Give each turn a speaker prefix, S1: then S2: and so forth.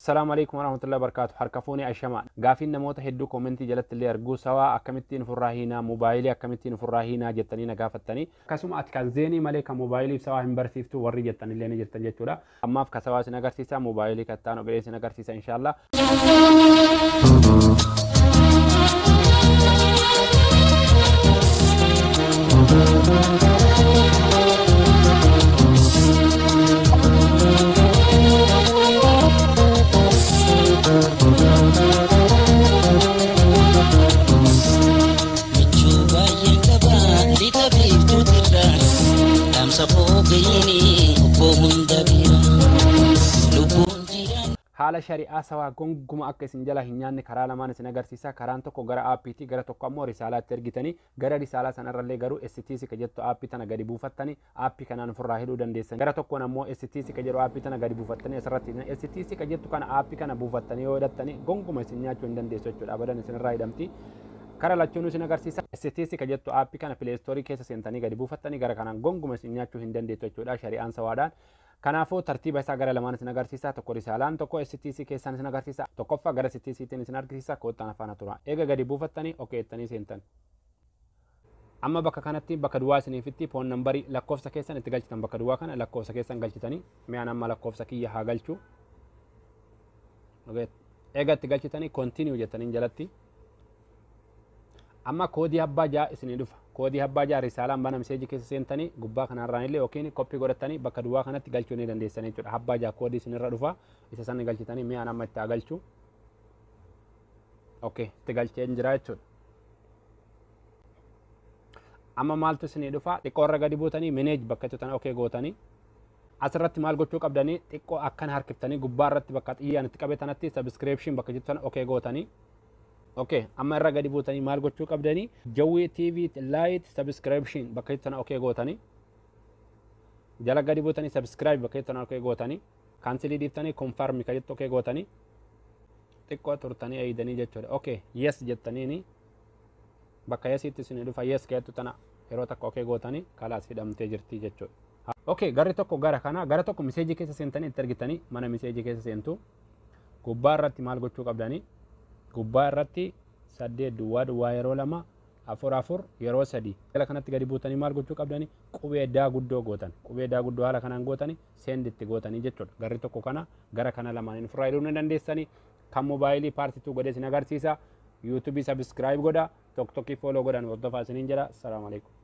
S1: السلام عليكم ورحمة الله وبركاته. حركفوني أشمال قافين نموت هدو كومنتي جلت اللي أرجو سوا أكمتين فراهينا موبايلي أكمتين فراهينا جتني نقافتني كسم أتكالزيني ملك موبايلي سوا هم برسيفتو وري جتني اللي أنا جتني جتولا أما في كسوا سنقرسيسا موبايلي كتانو قريس سنقرسيسا إن شاء الله. haala shari'aa sawaa gonguma akka isin jala hin nyaanne karaa lamaan isin agarsiisa. Karaan tokko gara aappiitii gara tokko ammoo risaalaatti ergitanii gara risaalaa sanarrallee garuu STC ka jettu aappii tana gadi buufattanii aappii kanaan ofirraa hidhuu dandeessan. Gara tokkoon ammoo STC ka jedhu aappii tana gadi buufattanii asirratti STC ka jettu kana aappii kana buufattanii yoo hidhattanii gonguma isin nyaachuu hin dandeessu jechuudha. Abadan isinirraa hidhamti. Kara lachuun isin agarsiisa. STC ka jettu aappii kana Play Store keessa seentanii gadi buufattanii gara kanaan gonguma isin nyaachuu hin dandeessu jechuudha. Shari'aan sawaadhaan. Kanaafuu tartiiba isaa gara lamaan isin agarsiisa. Tokko risaalaan tokko STC keessaan isin agarsiisa. Tokkoffaa gara STCtiin isin agarsiisa. Koottaan afaan tura. Eega gadi buufattanii okeettanii seentan. Amma bakka kanatti bakka duwwaa isiniifitti foon nambarii lakkoofsa keessan itti galchitan bakka duwwaa kana lakkoofsa keessan galchitanii mi'aan amma lakkoofsa kiyya haa galchu. Eega itti galchitanii continue jettaniin jalatti. Amma koodii abbaa jaa isinii dhufa. Koodii abbaa jaa risaalaan bana miseejii keessa seentanii gubbaa kanarraan illee yookiin koppii godhatanii bakka duwwaa kanatti galchuu ni dandeessanii jechuudha. Abbaa jaa koodii isinirra dhufa. Isa sanni galchitanii mi'aan amma itti galchu. Itti galchee jira jechuudha. Amma maaltu isinii dhufa? Xiqqoorra gadi buutanii meneej bakka jettan gootanii. Asirratti maal gochuu qabdanii xiqqoo akkana harkiftanii gubbaa irratti bakka xiyyaan itti qabetanatti subscription bakka jettan gootanii. Amma irra gadi buutanii maal gochuu qabdanii Jawwii TV Lite subscription bakka jettan gootanii. Jala gadi buutanii subscribe bakka jettan gootanii. Cancel dhiiftanii confirm ka jettu gootanii. Xiqqoo turtanii eeydanii jechuudha. Yes jettaniini bakka yesiitti isin dhufa yes ka jettu tana yeroo takka gootanii kalaas hidhamtee jirti jechuudha. Garri tokko gara kana gara tokko miseejii keessa seentanii itti argitanii mana miseejii keessa seentu gubbaa irratti maal gochuu qabdanii gubbaa irratti 8 duwwaa yeroo 2 4 yeroo 3 jala kanatti gadi buutanii maal gochuu qabdanii qubee daa guddoo gootan qubee daa guddoo haala kanaan gootanii send itti gootanii jechuudha. Garri tokko kana gara kana lamaaniin ofirraa hidhuu ni dandeessanii. Kan moobaayilii paartii 2 godhee isin agarsiisa. YouTube subscribe godha. TikTok follow godhan hordofaa isiniin jedha. Assalaamu alaikum.